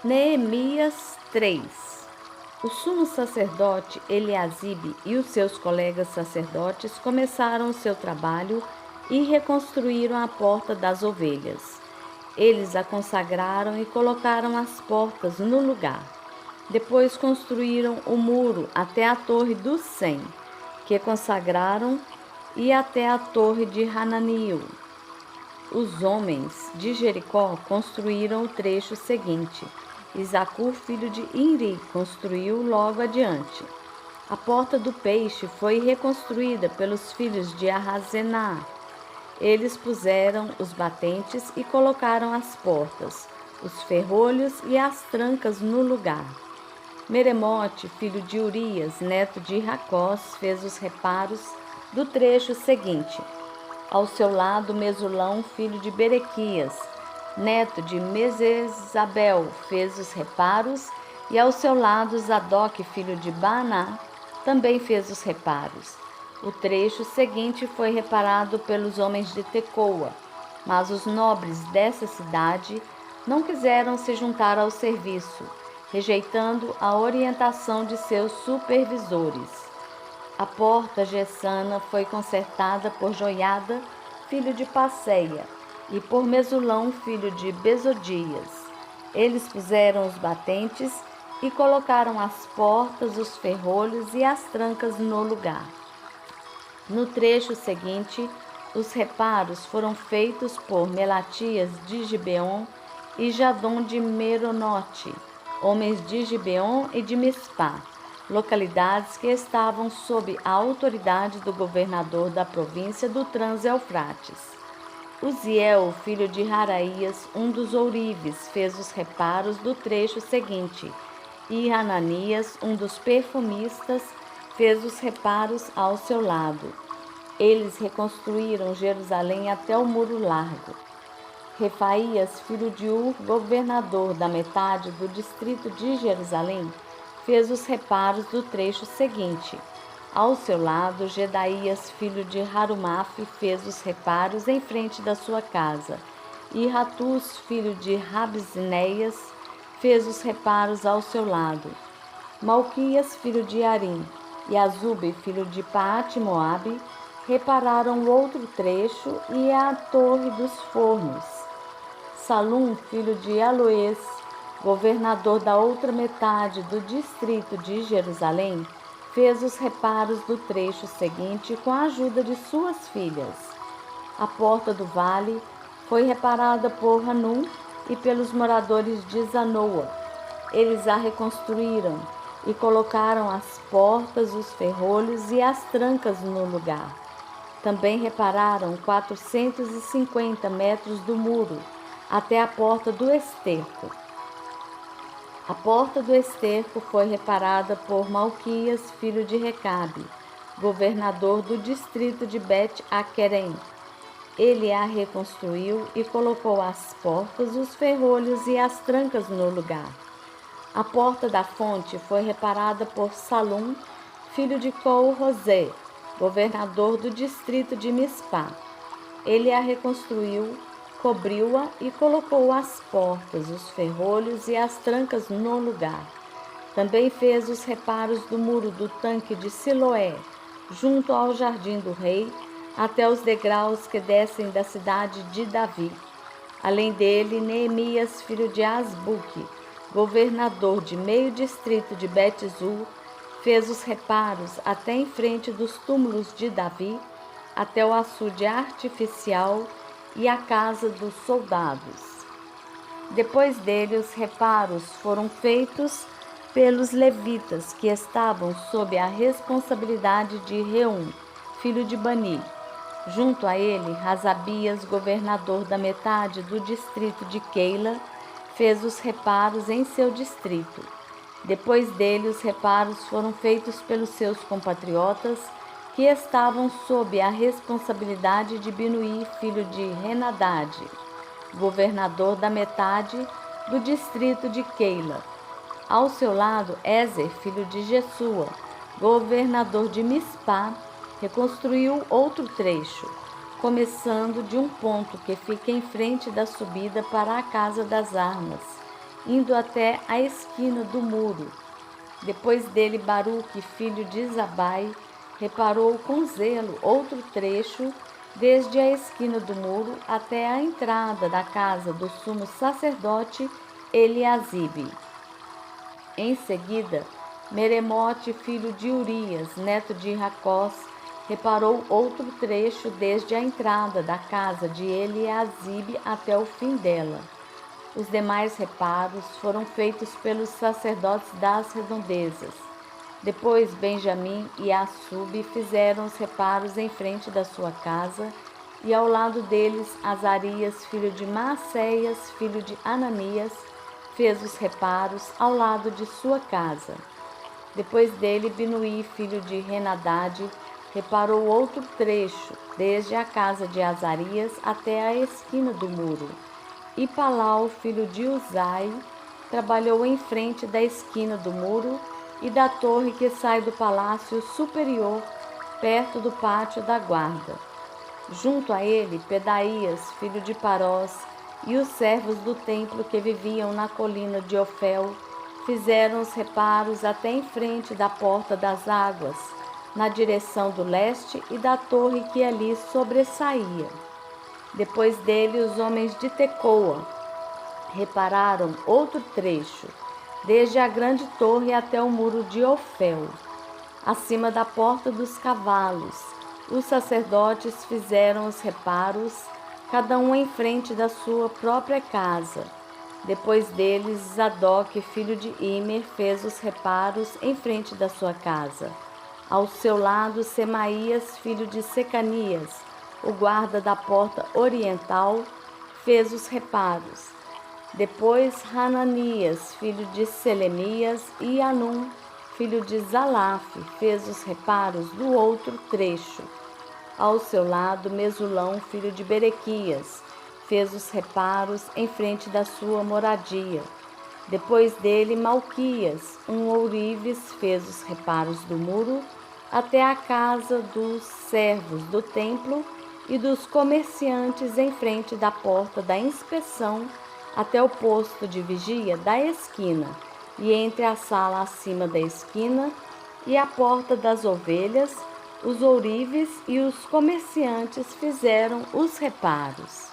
Neemias 3. O sumo sacerdote Eliasibe e os seus colegas sacerdotes começaram o seu trabalho e reconstruíram a porta das ovelhas. Eles a consagraram e colocaram as portas no lugar. Depois construíram o muro até a torre dos 100, que consagraram, e até a torre de Hananil. Os homens de Jericó construíram o trecho seguinte. Isacu, filho de Inri, construiu logo adiante. A porta do peixe foi reconstruída pelos filhos de Arrazená. Eles puseram os batentes e colocaram as portas, os ferrolhos e as trancas no lugar. Meremote, filho de Urias, neto de Racós, fez os reparos do trecho seguinte. Ao seu lado, Mesulão, filho de Berequias, neto de Mesesabel, fez os reparos, e ao seu lado, Zadok, filho de Baaná, também fez os reparos. O trecho seguinte foi reparado pelos homens de Tecoa, mas os nobres dessa cidade não quiseram se juntar ao serviço, rejeitando a orientação de seus supervisores. A porta gessana foi consertada por Joiada, filho de Passeia, e por Mesulão, filho de Besodias. Eles puseram os batentes e colocaram as portas, os ferrolhos e as trancas no lugar. No trecho seguinte, os reparos foram feitos por Melatias de Gibeon e Jadom de Meronote, homens de Gibeon e de Mispá, localidades que estavam sob a autoridade do governador da província do Trans-Eufrates. Uziel, filho de Haraías, um dos ourives, fez os reparos do trecho seguinte, e Hananias, um dos perfumistas, fez os reparos ao seu lado. Eles reconstruíram Jerusalém até o muro largo. Refaías, filho de Ur, governador da metade do distrito de Jerusalém, fez os reparos do trecho seguinte. Ao seu lado, Gedaías, filho de Harumaf, fez os reparos em frente da sua casa, e Ratus, filho de Rabzineias, fez os reparos ao seu lado. Malquias, filho de Arim, e Azube, filho de Paate-Moabe, repararam o outro trecho e a torre dos fornos. Salum, filho de Aloes, governador da outra metade do distrito de Jerusalém, fez os reparos do trecho seguinte com a ajuda de suas filhas. A porta do vale foi reparada por Hanum e pelos moradores de Zanoa. Eles a reconstruíram e colocaram as portas, os ferrolhos e as trancas no lugar. Também repararam 450 metros do muro até a porta do esterco. A porta do esterco foi reparada por Malquias, filho de Recabe, governador do distrito de Bet-Aquerem. Ele a reconstruiu e colocou as portas, os ferrolhos e as trancas no lugar. A porta da fonte foi reparada por Salum, filho de Col-Rosé, governador do distrito de Mispá. Ele a reconstruiu, cobriu-a e colocou as portas, os ferrolhos e as trancas no lugar. Também fez os reparos do muro do tanque de Siloé, junto ao jardim do rei, até os degraus que descem da cidade de Davi. Além dele, Neemias, filho de Asbuque, governador de meio distrito de Bet-Zur, fez os reparos até em frente dos túmulos de Davi, até o açude artificial e a casa dos soldados. Depois dele, os reparos foram feitos pelos levitas, que estavam sob a responsabilidade de Reum, filho de Bani. Junto a ele, Razabias, governador da metade do distrito de Keila, fez os reparos em seu distrito. Depois dele, os reparos foram feitos pelos seus compatriotas, que estavam sob a responsabilidade de Binuí, filho de Henadade, governador da metade do distrito de Keila. Ao seu lado, Ezer, filho de Jesua, governador de Mispá, reconstruiu outro trecho, começando de um ponto que fica em frente da subida para a Casa das Armas, indo até a esquina do muro. Depois dele, Baruque, filho de Zabai, reparou com zelo outro trecho, desde a esquina do muro até a entrada da casa do sumo sacerdote Eliasibe. Em seguida, Meremote, filho de Urias, neto de Racós, reparou outro trecho desde a entrada da casa de Eliasibe até o fim dela. Os demais reparos foram feitos pelos sacerdotes das redondezas. Depois Benjamim e Assub fizeram os reparos em frente da sua casa, e ao lado deles Azarias, filho de Maacéias, filho de Ananias, fez os reparos ao lado de sua casa. Depois dele, Binuí, filho de Henadade, reparou outro trecho, desde a casa de Azarias até a esquina do muro. E Palau, filho de Uzai, trabalhou em frente da esquina do muro e da torre que sai do palácio superior, perto do pátio da guarda. Junto a ele, Pedaías, filho de Parós, e os servos do templo que viviam na colina de Ofel, fizeram os reparos até em frente da porta das águas, na direção do leste, e da torre que ali sobressaía. Depois dele, os homens de Tecoa repararam outro trecho, desde a grande torre até o muro de Ofel, acima da porta dos cavalos. Os sacerdotes fizeram os reparos, cada um em frente da sua própria casa. Depois deles, Zadok, filho de Imer, fez os reparos em frente da sua casa. Ao seu lado, Semaías, filho de Secanias, o guarda da porta oriental, fez os reparos. Depois Hananias, filho de Selemias, e Anum, filho de Zalaf, fez os reparos do outro trecho. Ao seu lado, Mesulão, filho de Berequias, fez os reparos em frente da sua moradia. Depois dele, Malquias, um ourives, fez os reparos do muro até a casa dos servos do templo e dos comerciantes em frente da porta da inspeção até o posto de vigia da esquina, e entre a sala acima da esquina e a porta das ovelhas, os ourives e os comerciantes fizeram os reparos.